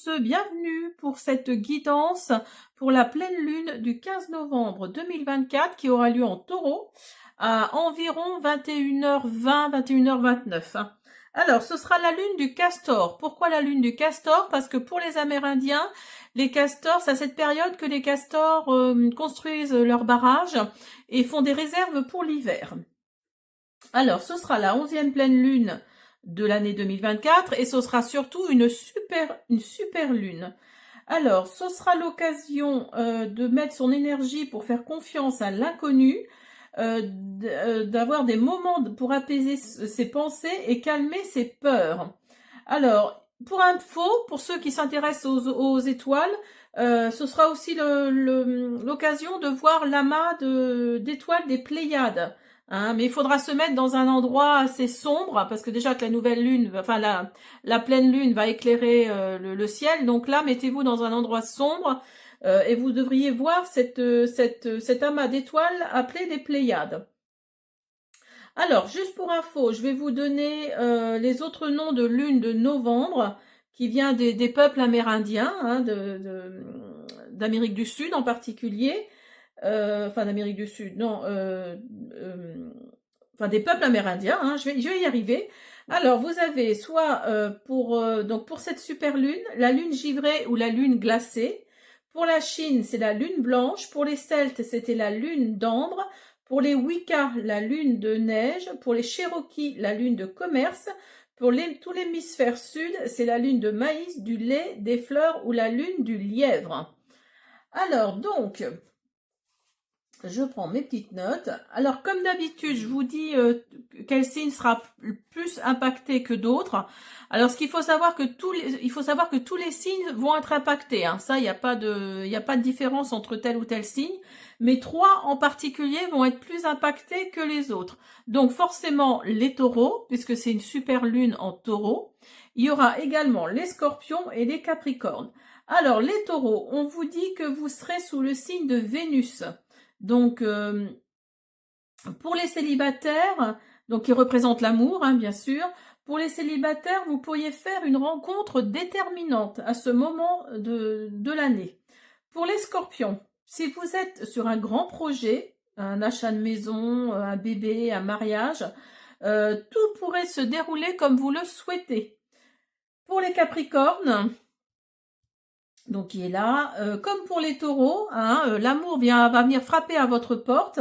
Bienvenue pour cette guidance pour la pleine lune du 15 novembre 2024 qui aura lieu en Taureau à environ 21h20, 21h29. Alors, ce sera la lune du Castor. Pourquoi la lune du Castor? Parce que pour les Amérindiens, les castors, c'est à cette période que les castors construisent leurs barrages et font des réserves pour l'hiver. Alors, ce sera la 11e pleine lune de l'année 2024 et ce sera surtout une super lune. Alors, ce sera l'occasion de mettre son énergie pour faire confiance à l'inconnu, d'avoir des moments pour apaiser ses pensées et calmer ses peurs. Alors, pour info, pour ceux qui s'intéressent aux étoiles, ce sera aussi l'occasion de voir l'amas d'étoiles des Pléiades. Hein, mais il faudra se mettre dans un endroit assez sombre, parce que déjà que la nouvelle lune, enfin la pleine lune va éclairer le ciel. Donc là, mettez-vous dans un endroit sombre et vous devriez voir cet amas d'étoiles appelé des Pléiades. Alors, juste pour info, je vais vous donner les autres noms de lune de novembre qui vient des peuples amérindiens, hein, d'Amérique du Sud en particulier. Enfin, d'Amérique du Sud, non, enfin des peuples amérindiens, hein, je vais y arriver. Alors, vous avez soit donc pour cette super lune, la lune givrée ou la lune glacée. Pour la Chine, c'est la lune blanche. Pour les Celtes, c'était la lune d'ambre. Pour les Wicca, la lune de neige. Pour les Cherokees, la lune de commerce. Pour tout l'hémisphère sud, c'est la lune de maïs, du lait, des fleurs ou la lune du lièvre. Alors, donc, je prends mes petites notes. Alors, comme d'habitude, je vous dis quel signe sera plus impacté que d'autres. Alors, ce qu'il faut savoir que tous les signes vont être impactés. Hein. Ça, il n'y a pas de différence entre tel ou tel signe. Mais 3 en particulier vont être plus impactés que les autres. Donc, forcément, les taureaux, puisque c'est une super lune en taureau. Il y aura également les scorpions et les capricornes. Alors, les taureaux, on vous dit que vous serez sous le signe de Vénus. Donc, pour les célibataires, donc qui représentent l'amour, hein, bien sûr, pour les célibataires, vous pourriez faire une rencontre déterminante à ce moment de l'année. Pour les scorpions, si vous êtes sur un grand projet, un achat de maison, un bébé, un mariage, tout pourrait se dérouler comme vous le souhaitez. Pour les capricornes, donc qui est là, comme pour les taureaux, hein, l'amour va venir frapper à votre porte.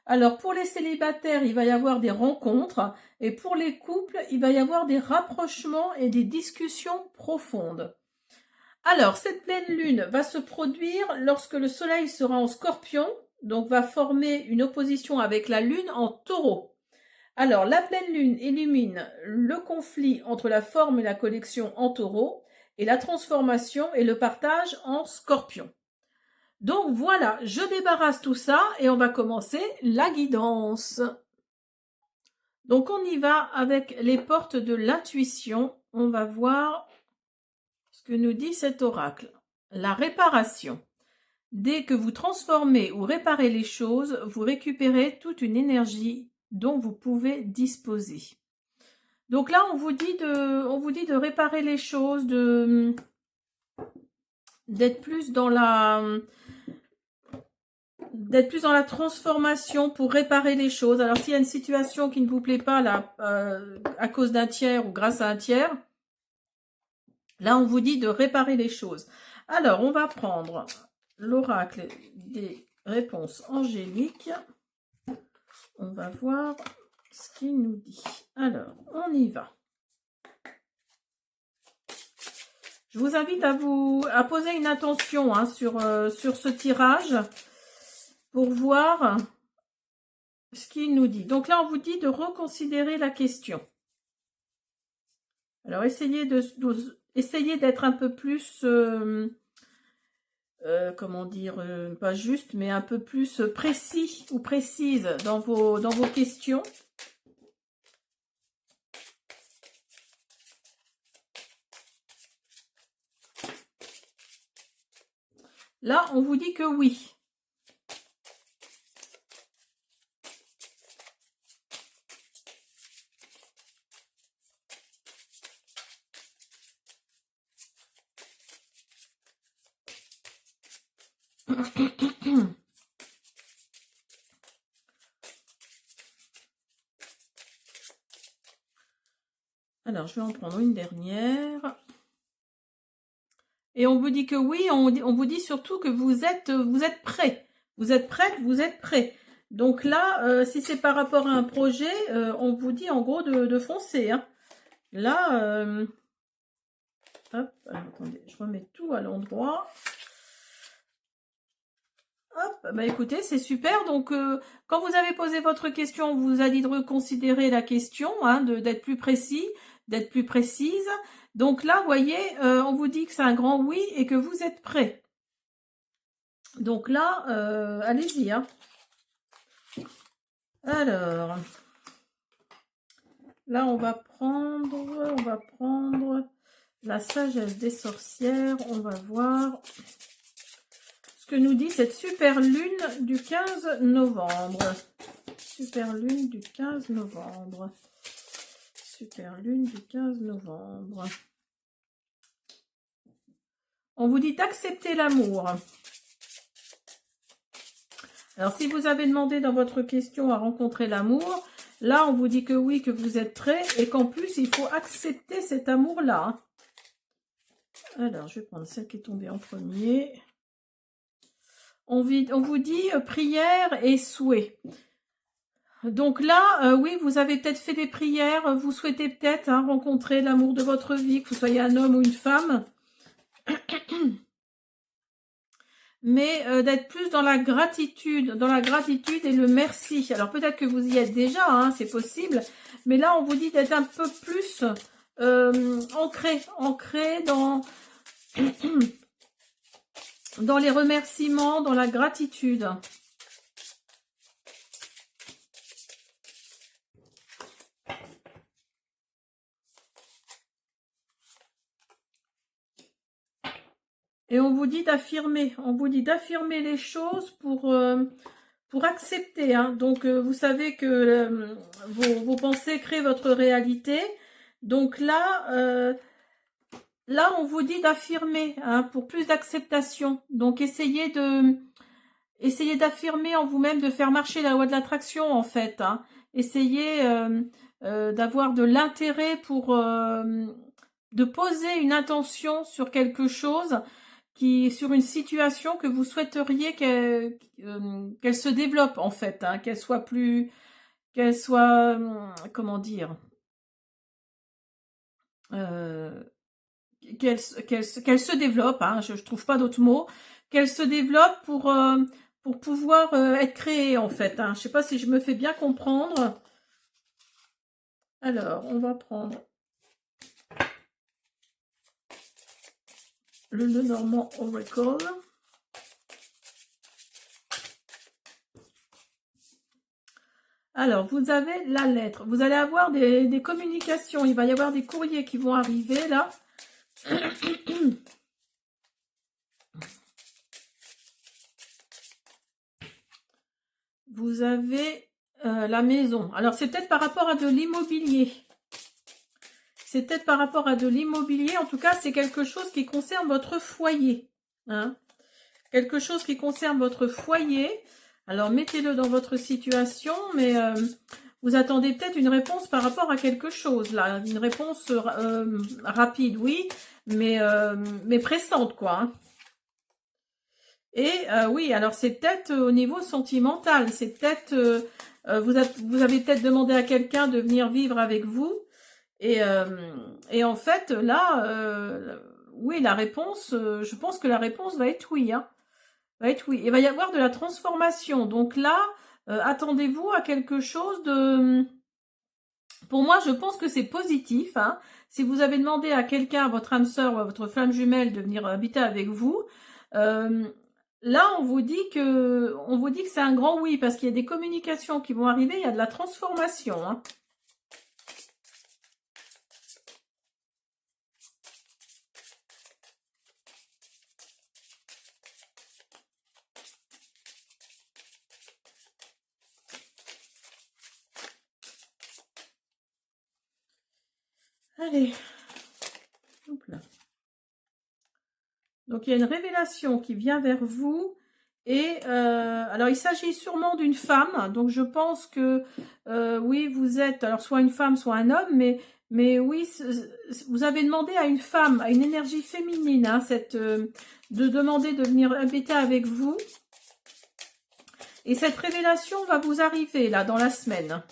Alors pour les célibataires, il va y avoir des rencontres et pour les couples, il va y avoir des rapprochements et des discussions profondes. Alors cette pleine lune va se produire lorsque le soleil sera en scorpion, donc va former une opposition avec la lune en taureau. Alors la pleine lune illumine le conflit entre la forme et la collection en taureau et la transformation et le partage en scorpion. Donc voilà, je débarrasse tout ça et on va commencer la guidance. Donc on y va avec les portes de l'intuition. On va voir ce que nous dit cet oracle. La réparation. Dès que vous transformez ou réparez les choses, vous récupérez toute une énergie dont vous pouvez disposer. Donc là, on vous dit de réparer les choses, d'être plus dans la transformation pour réparer les choses. Alors s'il y a une situation qui ne vous plaît pas là, à cause d'un tiers ou grâce à un tiers, là on vous dit de réparer les choses. Alors on va prendre l'oracle des réponses angéliques. On va voir ce qu'il nous dit. Alors on y va. Je vous invite à poser une attention hein, sur ce tirage pour voir ce qu'il nous dit. Donc là, on vous dit de reconsidérer la question. Alors, essayez d'être un peu plus, comment dire, pas juste, mais un peu plus précis ou précise dans vos questions. Là, on vous dit que oui. Alors, je vais en prendre une dernière. Et on vous dit que oui, on vous dit surtout que vous êtes prêts. Vous êtes prête, vous êtes prêts. Donc là, si c'est par rapport à un projet, on vous dit en gros de foncer. Hein. Là, hop, alors, attendez, je remets tout à l'endroit. Hop, bah écoutez, c'est super. Donc, quand vous avez posé votre question, on vous a dit de reconsidérer la question, hein, d'être plus précis, d'être plus précise. Donc là, vous voyez, on vous dit que c'est un grand oui et que vous êtes prêts. Donc là, allez-y. Hein. Alors, là, on va prendre la sagesse des sorcières. On va voir ce que nous dit cette super lune du 15 novembre. Super lune du 15 novembre. Super lune du 15 novembre. On vous dit d'accepter l'amour. Alors, si vous avez demandé dans votre question à rencontrer l'amour, là, on vous dit que oui, que vous êtes prêt et qu'en plus, il faut accepter cet amour-là. Alors, je vais prendre celle qui est tombée en premier. On vous dit prière et souhait. Donc là, oui, vous avez peut-être fait des prières, vous souhaitez peut-être rencontrer l'amour de votre vie, que vous soyez un homme ou une femme. Mais d'être plus dans la gratitude et le merci. Alors peut-être que vous y êtes déjà, hein, c'est possible, mais là on vous dit d'être un peu plus ancré dans dans les remerciements, dans la gratitude. Et on vous dit d'affirmer les choses pour accepter. Hein. Donc, vous savez que vos pensées créent votre réalité. Donc là, on vous dit d'affirmer hein, pour plus d'acceptation. Donc, essayez d'affirmer en vous-même, de faire marcher la loi de l'attraction, en fait. Hein. Essayez d'avoir de l'intérêt pour de poser une intention sur quelque chose sur une situation que vous souhaiteriez qu'elle se développe en fait, hein, comment dire, qu'elle se développe, hein, je trouve pas d'autres mots, qu'elle se développe pour pouvoir être créée en fait. Hein. Je sais pas si je me fais bien comprendre. Alors, on va prendre le Lenormand Oracle. Alors, vous avez la lettre. Vous allez avoir des communications. Il va y avoir des courriers qui vont arriver, là. Vous avez la maison. Alors, c'est peut-être par rapport à de l'immobilier. C'est peut-être par rapport à de l'immobilier. En tout cas, c'est quelque chose qui concerne votre foyer. Hein. Quelque chose qui concerne votre foyer. Alors, mettez-le dans votre situation, mais vous attendez peut-être une réponse par rapport à quelque chose, là. Une réponse rapide, oui, mais pressante, quoi. Hein. Et oui, alors c'est peut-être au niveau sentimental. C'est peut-être, vous avez peut-être demandé à quelqu'un de venir vivre avec vous. Et en fait, là, oui, la réponse, je pense que la réponse va être oui, hein. Va être oui. Il va y avoir de la transformation. Donc là, attendez-vous à quelque chose de... Pour moi, je pense que c'est positif. Hein. Si vous avez demandé à quelqu'un, à votre âme sœur ou à votre flamme jumelle de venir habiter avec vous, là, on vous dit que c'est un grand oui parce qu'il y a des communications qui vont arriver, il y a de la transformation. Hein. Allez. Hop là. Donc, il y a une révélation qui vient vers vous Et alors, il s'agit sûrement d'une femme. Donc, je pense que oui, vous êtes alors soit une femme, soit un homme. Mais oui, vous avez demandé à une femme, à une énergie féminine, hein, de demander de venir habiter avec vous. Et cette révélation va vous arriver là dans la semaine.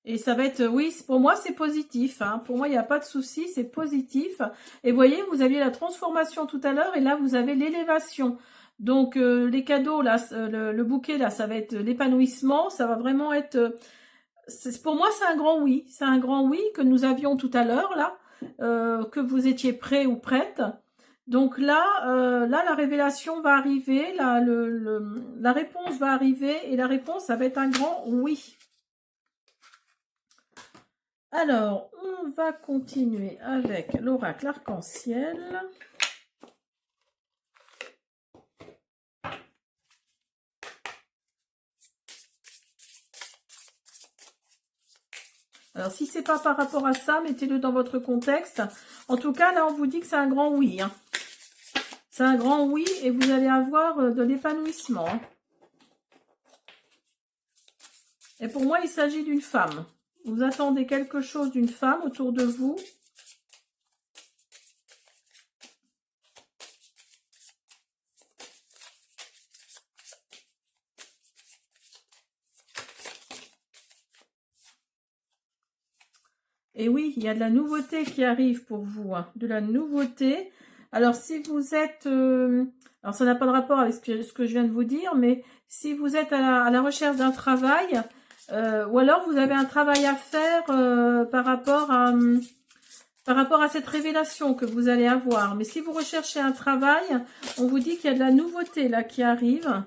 Et ça va être, oui, pour moi, c'est positif. Hein. Pour moi, il n'y a pas de souci, c'est positif. Et vous voyez, vous aviez la transformation tout à l'heure et là, vous avez l'élévation. Donc, les cadeaux, là, le bouquet, là, ça va être l'épanouissement. Ça va vraiment être... pour moi, c'est un grand oui. C'est un grand oui que nous avions tout à l'heure, là, que vous étiez prêt ou prête. Donc là, la révélation va arriver, là, la réponse va arriver et la réponse, ça va être un grand oui. Alors, on va continuer avec l'oracle arc-en-ciel. Alors, si c'est pas par rapport à ça, mettez-le dans votre contexte. En tout cas, là, on vous dit que c'est un grand oui. Hein. C'est un grand oui et vous allez avoir de l'épanouissement. Hein. Et pour moi, il s'agit d'une femme. Vous attendez quelque chose d'une femme autour de vous. Et oui, il y a de la nouveauté qui arrive pour vous, hein, de la nouveauté. Alors, si vous êtes... alors, ça n'a pas de rapport avec ce que je viens de vous dire, mais si vous êtes à la recherche d'un travail, ou alors vous avez un travail à faire par rapport à cette révélation que vous allez avoir. Mais si vous recherchez un travail, on vous dit qu'il y a de la nouveauté là qui arrive.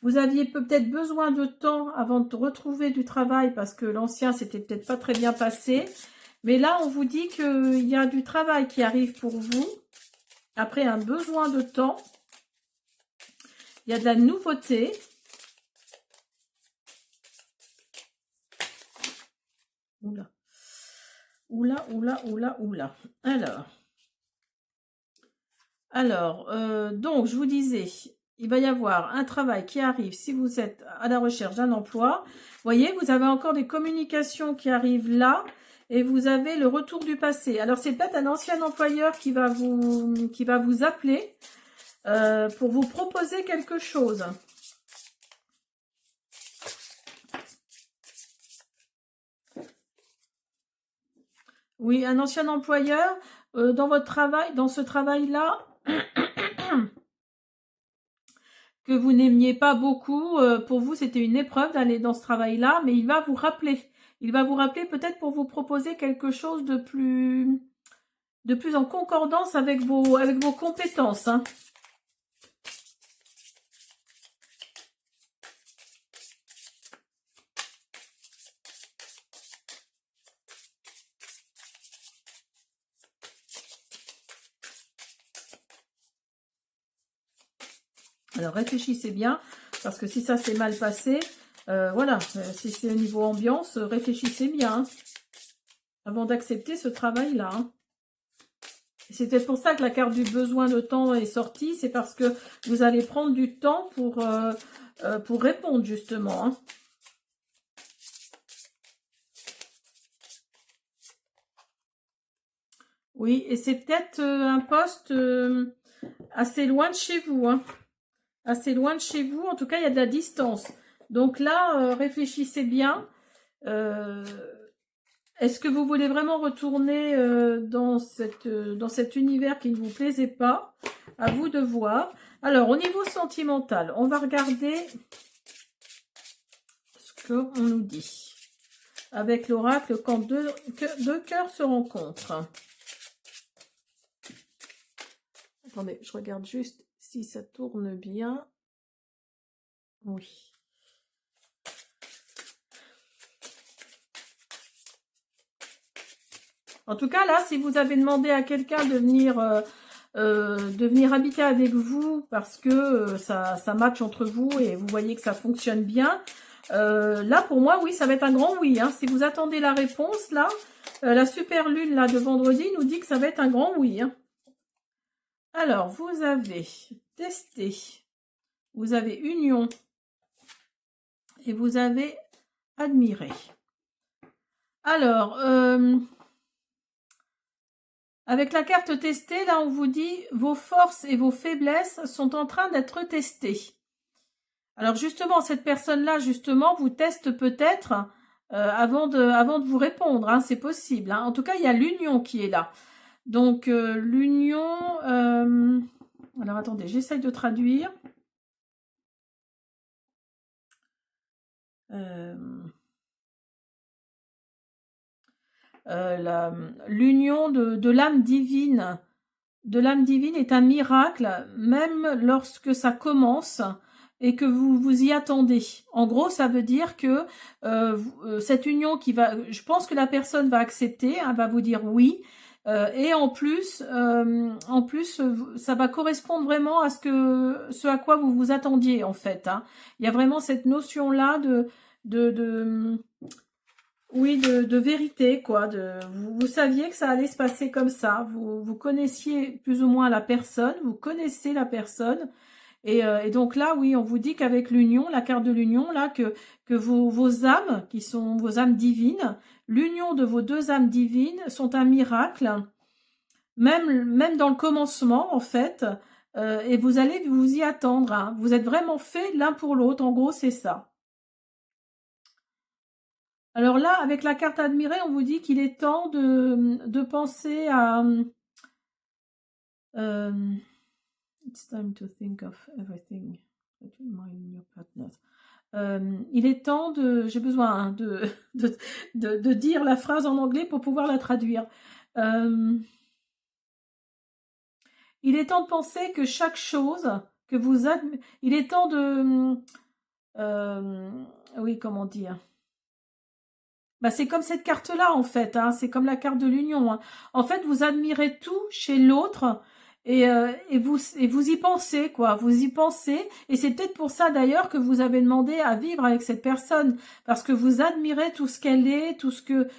Vous aviez peut-être besoin de temps avant de retrouver du travail parce que l'ancien, c'était peut-être pas très bien passé. Mais là, on vous dit qu'il y a du travail qui arrive pour vous. Après un besoin de temps. Il y a de la nouveauté. Oula. Oula, oula, oula, oula. Alors, donc, je vous disais, il va y avoir un travail qui arrive si vous êtes à la recherche d'un emploi. Vous voyez, vous avez encore des communications qui arrivent là et vous avez le retour du passé. Alors, c'est peut-être un ancien employeur qui va vous appeler pour vous proposer quelque chose. Oui, un ancien employeur dans votre travail, dans ce travail-là, que vous n'aimiez pas beaucoup, pour vous c'était une épreuve d'aller dans ce travail-là, mais il va vous rappeler. Il va vous rappeler peut-être pour vous proposer quelque chose de plus en concordance avec vos compétences. Hein. Alors réfléchissez bien, parce que si ça s'est mal passé, voilà, si c'est au niveau ambiance, réfléchissez bien hein, avant d'accepter ce travail-là. Hein. C'est peut-être pour ça que la carte du besoin de temps est sortie, c'est parce que vous allez prendre du temps pour répondre justement. Hein. Oui, et c'est peut-être un poste assez loin de chez vous. Hein. Assez loin de chez vous. En tout cas, il y a de la distance. Donc là, réfléchissez bien. Est-ce que vous voulez vraiment retourner dans cet univers qui ne vous plaisait pas? À vous de voir. Alors, au niveau sentimental, on va regarder ce qu'on nous dit. Avec l'oracle, quand deux cœurs se rencontrent. Attendez, je regarde juste si ça tourne bien. Oui. En tout cas, là, si vous avez demandé à quelqu'un de venir habiter avec vous parce que ça match entre vous et vous voyez que ça fonctionne bien, là, pour moi, oui, ça va être un grand oui. Hein. Si vous attendez la réponse, là, la super lune là, de vendredi nous dit que ça va être un grand oui. Hein. Alors, vous avez testé. Vous avez union et vous avez admiré. Alors, avec la carte testée, là, on vous dit vos forces et vos faiblesses sont en train d'être testées. Alors, justement, cette personne-là, justement, vous teste peut-être avant de vous répondre. Hein, c'est possible. Hein. En tout cas, il y a l'union qui est là. Donc, l'union... alors, attendez, j'essaye de traduire. L'union de l'âme divine. De l'âme divine est un miracle, même lorsque ça commence et que vous vous y attendez. En gros, ça veut dire que cette union qui va... Je pense que la personne va accepter, hein, va vous dire oui. Et en plus, ça va correspondre vraiment à ce à quoi vous vous attendiez, en fait. Hein. Il y a vraiment cette notion-là oui, de vérité, quoi. Vous saviez que ça allait se passer comme ça. Vous connaissiez plus ou moins la personne, vous connaissez la personne. Et donc là, oui, on vous dit qu'avec l'union, la carte de l'union, là, que vos âmes, qui sont vos âmes divines, l'union de vos deux âmes divines sont un miracle, même dans le commencement, en fait. Et vous allez vous y attendre. Hein. Vous êtes vraiment faits l'un pour l'autre. En gros, c'est ça. Alors là, avec la carte admirée, on vous dit qu'il est temps de penser à... it's time to think of everything that remind your partner. Il est temps de... J'ai besoin hein, de dire la phrase en anglais pour pouvoir la traduire. Il est temps de penser que chaque chose que vous... Il est temps de... oui, comment dire ? Bah, c'est comme cette carte-là, en fait. Hein, c'est comme la carte de l'union. Hein. En fait, vous admirez tout chez l'autre et vous y pensez, quoi. Vous y pensez. Et c'est peut-être pour ça, d'ailleurs, que vous avez demandé à vivre avec cette personne. Parce que vous admirez tout ce qu'elle est, tout ce que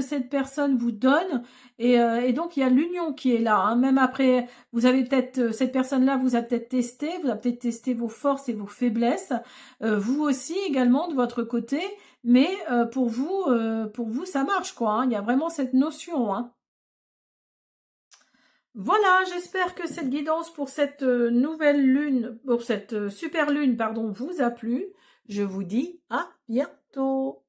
cette personne vous donne. Et donc, il y a l'union qui est là. Hein. Même après, vous avez peut-être... cette personne-là vous a peut-être testé. Vous avez peut-être testé vos forces et vos faiblesses. Vous aussi, également, de votre côté. Mais pour vous, ça marche, quoi. Hein. Il y a vraiment cette notion. Hein. Voilà, j'espère que cette guidance pour cette nouvelle lune, pour cette super lune, pardon, vous a plu. Je vous dis à bientôt.